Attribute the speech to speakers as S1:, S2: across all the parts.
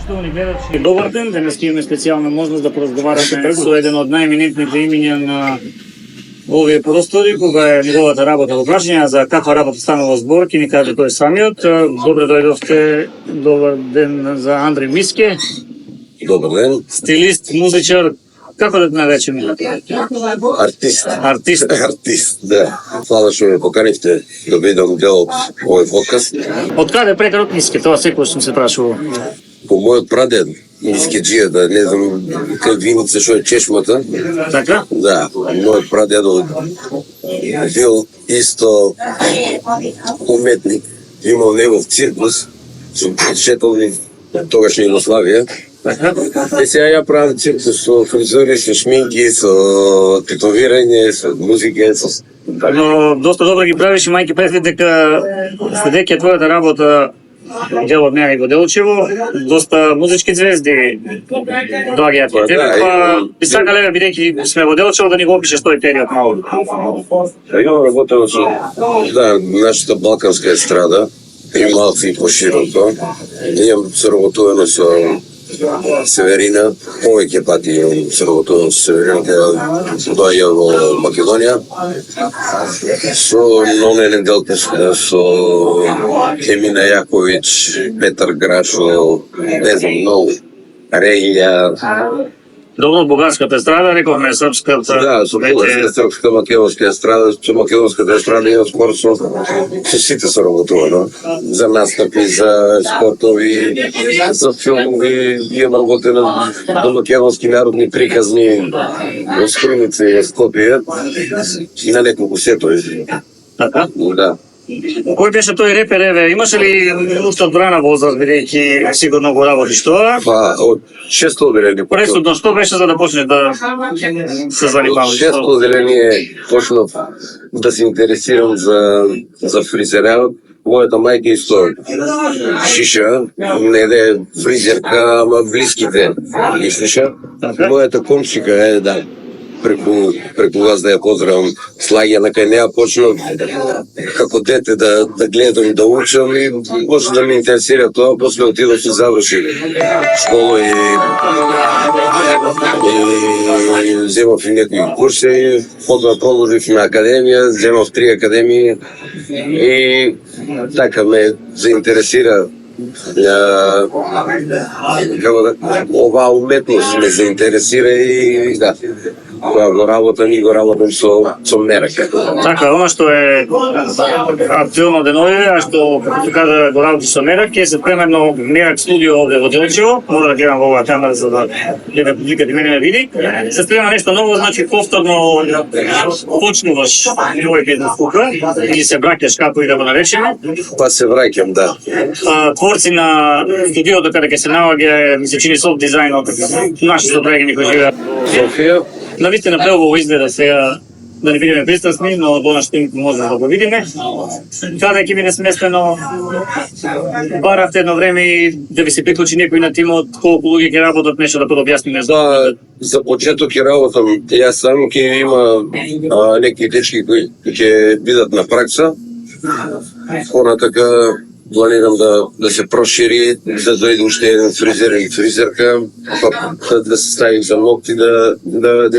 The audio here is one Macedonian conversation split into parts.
S1: Почитувани гледачи, добар ден. Денес имаме специјална можност да поразговараме со еден од најеминентните имиња на овие простори, кога е неговата работа во прашање, за каква работа станува збор, ќе ни каже тој самиот. Добре дојдовте, добар ден за Андри Миске.
S2: Добар ден.
S1: Стилист, музичар, како да те наречеме?
S2: Артист.
S1: Артист,
S2: да. Фала што ме поканивте да бидам дел од овој подкаст.
S1: Од каде прекарот Миске? Тоа секој што се прашува.
S2: По мојот прадед, Мискеджијата, не знам кај виница што е чешмата.
S1: Така?
S2: Да, мојот прадедо бил исто уметник. Имал негов циркус, со шетални тогашна Југославија. И сега ја правам циркус со фризури, со шминки, со тетовирање, со музика, со...
S1: Но доста добро ги правиш и мајки предвид дека следејќи твојата работа дел од неа и во Делчево, доста музички звезди доаѓаат кај тебе, па би сакале бидејќи сме во Делчево да ни го опишеш тој период малку.
S2: Ја работам со нашата балканска естрада и малку и пошироко. Имам соработувано со Северина, повеќе пати имам соработувано со Северина, кога доаѓа во Македонија. Со Ноне Неделкевска, со Емина Јаковиќ, Петар Грашо, не знам, многу. Регија.
S1: Добро, бугарската естрада, рековме српската.
S2: Да, со бугарска, српска, македонска естрада, со македонската естрада ја скоро со сите соработувано. За настапи, за спортови, за филмови, ја работена до македонски народни приказни во Скриница и Скопје и на неколку сетови.
S1: Така?
S2: Да.
S1: Кој беше тој репер, еве, имаше ли уште од рана возраст, бидејќи сигурно го работиш тоа?
S2: Па, од 6 одделение.
S1: Пресудно, што беше за да почнеш да се занимаваш?
S2: 6 одделение почнав да се интересирам за фризерот. Мојата мајка исто шиша, не де фризерка, ама блиските ги шиша. Мојата комшика да, преку вас да ја поздравам, Слагјана кај неа почнав како дете да гледам и да учам и почна да ме интересира тоа, после отидов и завршив школа и земав и некои курси, потоа продолжив на академија, земав 3 академии и така ме заинтересира оваа уметност ме заинтересира и да, кога го работам со мерак.
S1: Така, она што е актуелно деновиве, а што, како се кажа, го работи со мерак, е се према едно мерак студио овде во Делчево, мора да гледам во оваа камера за да гледа публиката и мене ме види. Се спрема нешто ново, значи повторно почнуваш овој бизнес тука, или се браќаш, како и да го наречеме.
S2: Па се враќам, да.
S1: Творци на студиото каде ќе се наоѓа, ми се чини софт дизајнот, нашите браќани кои живеат
S2: Софија.
S1: Навистина преубаво изгледа сега, да не бидеме пристрасни, но во наш тим може да го видиме. Каде ќе биде сместено, баравте едно време и да ви се приклучи некој на тимот, колку луѓе ќе работат, нешто да подобјасниме.
S2: Да, за почеток ќе работам, јас сам ќе има некои дечки кои ќе бидат на пракса. Понатака планирам да се прошири, да дојде уште еден фризер или фризерка, па да се стави за ногти, да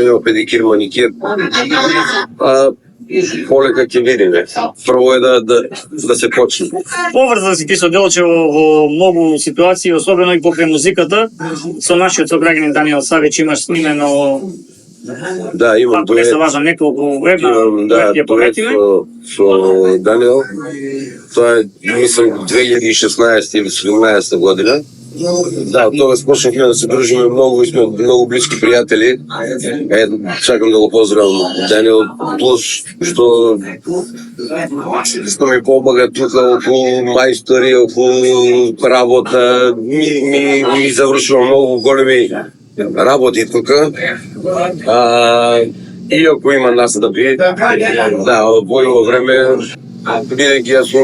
S2: има педикир, маникир. Полека ќе видиме. Прво е да се почне.
S1: Поврзан си ти со Делчево во многу ситуации, особено и покрај музиката. Со нашиот сограѓанин Даниел Савич имаш снимено.
S2: Да, имам
S1: дует. Ако не се важам неколку ја пометиме.
S2: Со Даниел. Тоа е, мислам, 2016 или 2017 година. Да, тогаш почнахме да се дружиме многу и сме многу блиски пријатели. Сакам да го поздравам Даниел, плюс што ми помага тука околу мајстори, околу работа, ми завршува многу големи работи тука. Иако има настапи, да, во ово време, бидејќи јас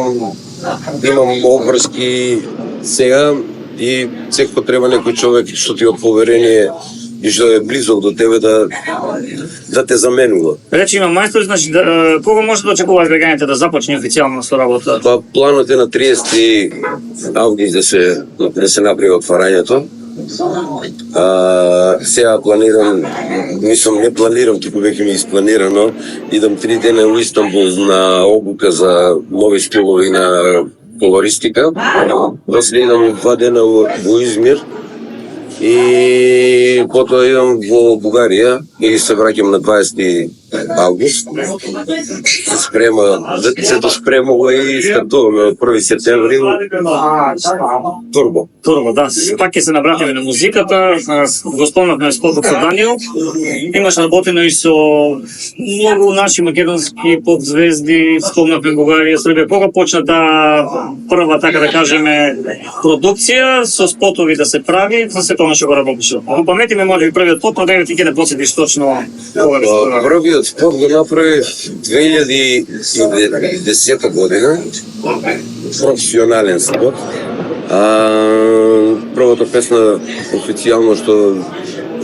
S2: имам обврски сега и секој треба некој човек што ти од поверение и што е близок до тебе да те заменува.
S1: Речи има мајстор, значи кога може да очекуваат граѓаните да започне официјално со работа?
S2: Па планот е на 30 август да се направи отварањето. Сега планирам, мислам, не планирам, тук веќе ми изпланирано, идам 3 дена во Истанбул на обука за нови стилови на колористика. После идам 2 дена во Измир и потоа идам во Бугарија и се враќам на 20 август. Се спрема, сето спремува и стартуваме од 1 септември Турбо.
S1: Турбо, да. Пак ќе се навратиме на музиката. Го спомнавме спотот со Даниел. Имаш работено и со многу наши македонски поп-звезди. Спомнавме Бугарија, Србија. Кога почна прва, така да кажеме, продукција со спотови да се прави, за се тоа што го работеше? Го паметиме може би првиот спот, но ти ќе не посетиш точно кога да се прави.
S2: Првиот спот го направи 2010 година. Професионален спот. Првата песна официјално што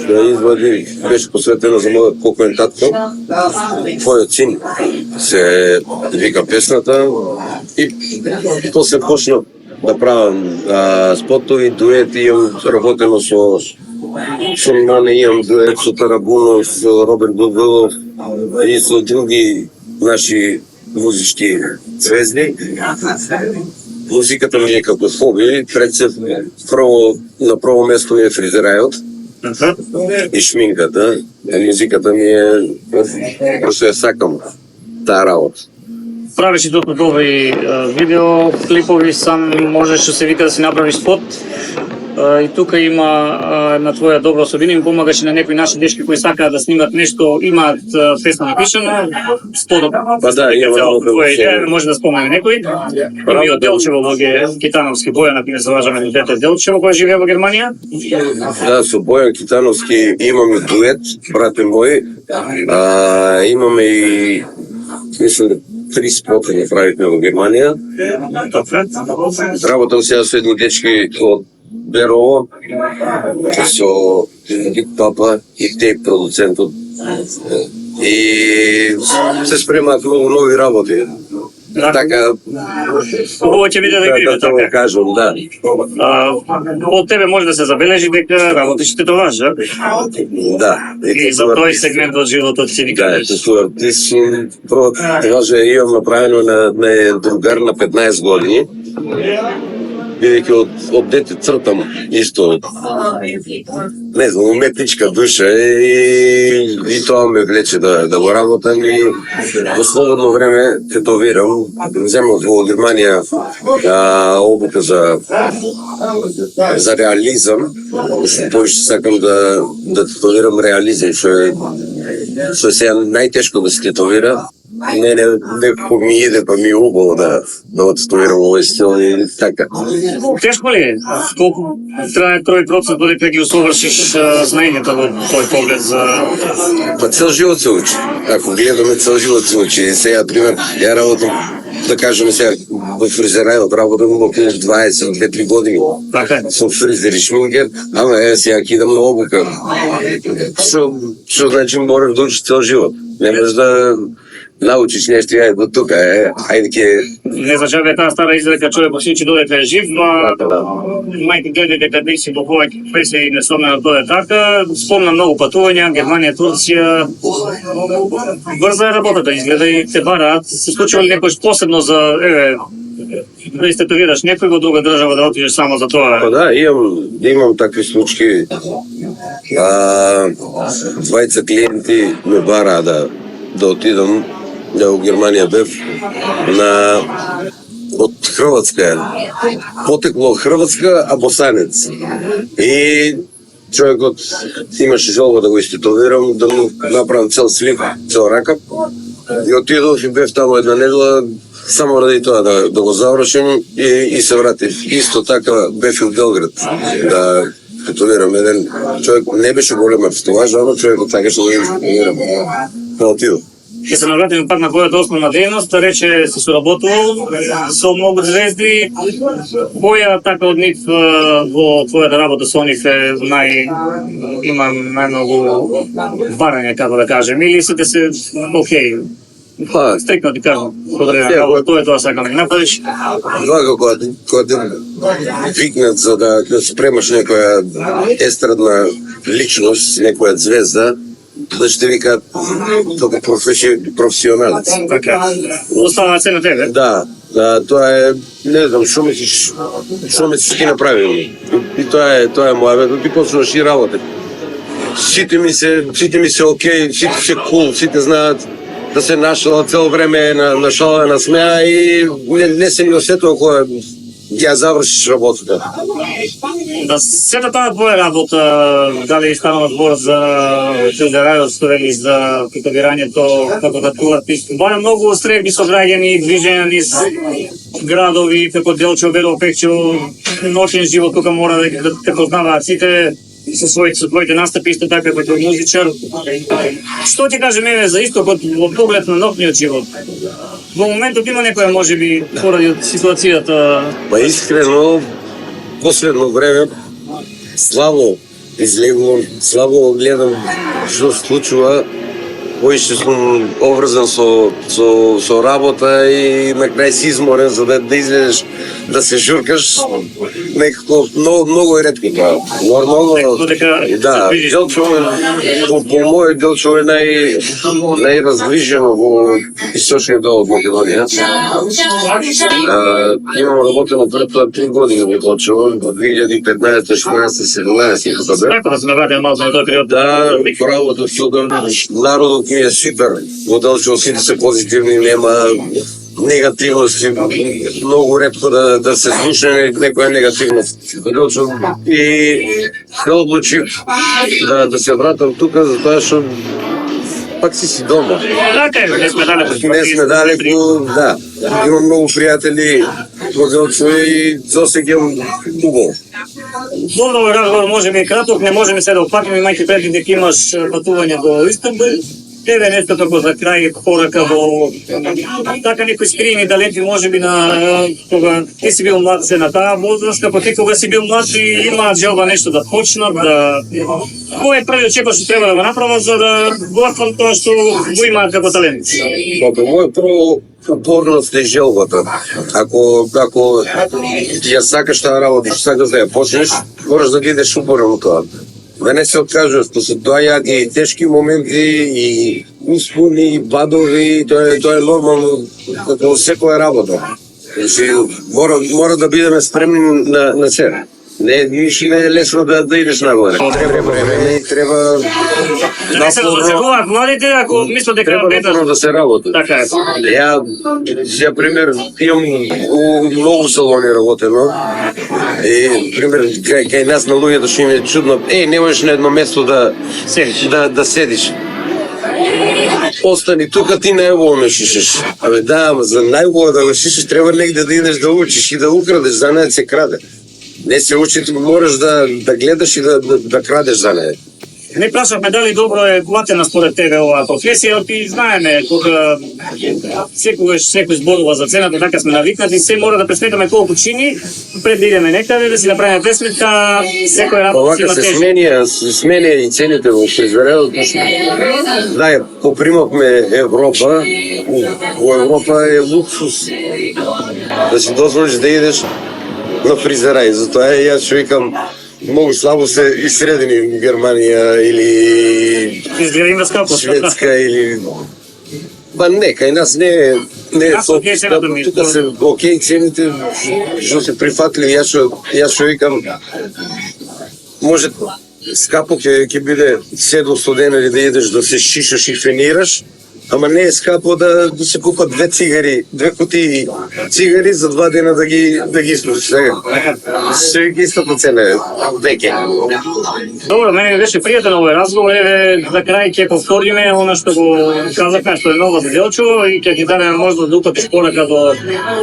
S2: ја извади беше посветена за мојот покоен татко. Твојот син се вика песната и после почнав да правам спотови, дуети, имам работено со мене, имам дует со Тарабунов, со Роберт Бобилов и со други наши музички звезди. Музиката ми е како хоби, пред се на прво место ми е фризерајот и шминката. Музиката ми е просто ја сакам таа работа.
S1: Правиш и доста добри видео, клипови, сам можеш да се вика да си направиш спот. И тука има на твоја добра особина, им помагаш и на некои наши дечки кои сакаат да снимат нешто, имаат песна напишана, спотот.
S2: Па да,
S1: може да спомнеме некои. Има и од Делчево логе Китановски, Бојан, например, се лажаме на дете Делчево, кој живее во Германија.
S2: Да, со Бојан Китановски имаме дует, брате мој. Имаме и, мислам, 3 спота направивме во Германија. Работам сега со едни дечки од Берово, со Дик Папа и Тейп продуцентот. И се спремаат многу нови работи. Така,
S1: хубаво ќе биде да видиме
S2: така. Да кажам, да.
S1: Од тебе може да се забележи дека работиш тетоваж, а?
S2: Да.
S1: И за тој сегмент од животот си вика.
S2: Да, артист, прво може имам направено на другар на 15 години. Бидејќи од дете цртам исто, не знам, уметничка душа и тоа ме влече да го работам и во слободно време тетовирам. Земав во Германија обука за реализам. Повеќе сакам да тетовирам реализам, што е сега најтешко да се тетовира. Некој ми иде, па ми е убаво да тетовирам овој стил и така.
S1: Тешко ли е? Колку трае тој процес додека ги усовршиш знаењата во тој поглед за...
S2: Па цел живот се учи. Ако гледаме, цел живот се учи. Сега, пример, ја работам, да кажеме сега, во фризерајот работам во 22-3 години.
S1: Така е.
S2: Сум фризер и шминкер, ама сега ќе идам на обука. Што значи мораш да учиш цел живот. Не можеш да научиш нешто, ајде до тука, ајде ќе...
S1: Не значи таа стара изрека човек осичи додека е жив, мајка гледа дека не си во повеќе песе и не сомна да тоа е така. Спомна многу патувања, Германија, Турција. Брза е работата, изгледа и те бараат. Се случува ли некој посебно за да истетовираш некој во друга држава да отидеш само за тоа?
S2: Па да, имам такви случаи. Двајца клиенти ме бараа да отидам, во Германија бев од Хрватска, потекло од Хрватска, а босанец. И човекот имаше желба да го истетовирам, да му направам цел слив, цел ракап. И отидов и бев таму една недела, само ради тоа да го завршим и се вратив. Исто така бев и в Белград да тетовирам еден човек, не беше голема тетоважа, ама човекот сакаше да го тетовирам. Да отидов.
S1: Ќе се навратиме пак на твојата основна дејност, рече се соработувал со многу звезди. Која така од нив во твојата работа со нив има најмногу барање, како да кажем, или сите се окей?
S2: Па,
S1: Стрикно ти кажам, тоа е тоа сакам да ги направиш.
S2: Вака кога те викнат за да спремаш некоја естрадна личност, некоја звезда, да ще викат како професионалец.
S1: Така. Остава се на тебе.
S2: Да, тоа е, не знам, што мислиш ти направи. И тоа е мојавето, ти почнуваш и работа. Сите ми се окей, сите се кул, сите знаат да се нашала цело време на шала, на смеа и не се ми осетува кога ја завршиш работата.
S1: Да сета таа твоја работа, дали станува збор за телевизија или за прикабирањето, како да тула пишки. Бара многу средби со граѓани, движење низ градови, како Делчево, Бело Пекчево, ночен живот тука мора да те познаваат сите со своите настапи, исто така како музичар. Што ти каже мене за истокот во поглед на ноќниот живот? Во моментот има некоја можеби поради ситуацијата.
S2: Па искрено, последно време слабо излегувам, слабо гледам што се случува. Поише сум обврзан со работа и на крај си изморен за да излезеш да се журкаш. Некако многу е ретко тоа. Нормално, да, Делчево по мојот Делчево е најраздвижено во источниот дел од Македонија. Имам работено пред тоа 3 години во Делчево, 2015, 16, 17.
S1: Како да се навадим малку на тој период?
S2: Да, правото супер, народот ми е супер, во Делчево сите се позитивни, нема негативност, многу ретко да се слуша некоја негативност. И се одлучив да се вратам тука, затоа што пак си дома.
S1: Така е, не сме далеко.
S2: Не сме далеко, да. Имам многу пријатели во Делчево и засеќам убаво.
S1: Добро овој разговор може би е краток, не можеме се да опакнеме, имајќи предвид дека имаш патување до Истанбул. Тебе нешто како за крај порака во така некои скриени далети можеби на кога ти си бил млад се на таа возраст, како ти кога си бил млад и имаат желба нешто да почнат, да кој е првиот чекор што треба да го направат за да го остварат тоа што го имаат како талент?
S2: Мојот прво упорност е желбата. Ако ја сакаш таа работа, сакаш да ја почнеш, мораш да бидеш упорен во тоа. Да не се откажуваш, после тоа и тешки моменти, и успони, и падови, тоа е нормално како секоја работа. Мора да бидеме спремни на се. Не е лесно да идеш нагоре. Треба
S1: Да не се разочаруваат младите ако мислат дека
S2: напорно да се работи.
S1: Така е.
S2: За пример, имам у многу салони работено. И пример кај нас на луѓето што им е чудно, не можеш на едно место да седиш. Остани тука, ти најубаво ме шишеш. Да, ама за најубаво да го шишеш треба негде да идеш да учиш и да украдеш, за неја се краде. Не се учи, мораш да гледаш и да крадеш за неја.
S1: Не прашавме дали добро е платена според тебе оваа професија, ти знаеме кога секој зборува за цената, така сме навикнати, се мора да пресметаме колку чини пред да идеме некаде, да си направиме пресметка, секој работа си има
S2: тежи. Се сменија и цените во произведението. Да, попримавме Европа, во Европа е луксус да си дозволиш да идеш на фризера и затоа јас што викам многу слабо се исредени Германија или Шведска или па не, кај нас не е тука се окей цените што се прифатливи. Јас што викам може скапо ќе биде 700 денари да идеш да се шишаш и фенираш, ама не е скапо да се купат 2 кутии цигари за 2 дена да ги слушаш. Се ги истата цена веќе.
S1: Добро, мене беше пријатен овој разговор, за крај ќе повториме она што го казахме, што е ново за Делчево и ќе ти дадеме можност да упатиш порака до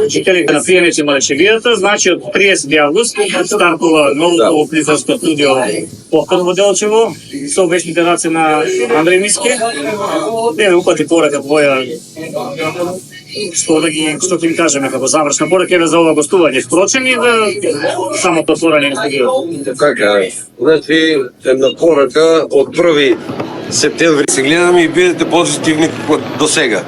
S1: учителите на Пријаници Малечевијата. Значи од 30 август стартува новото фризерско студио повторно во Делчево со вечните раци на Андреј Миски. Еве упати порака твоја што ќе им кажеме како завршна порака еве за ова гостување. Впрочем и за самото отворање на студиото.
S2: Така, значи една порака од 1 септември се гледаме и бидете позитивни до сега.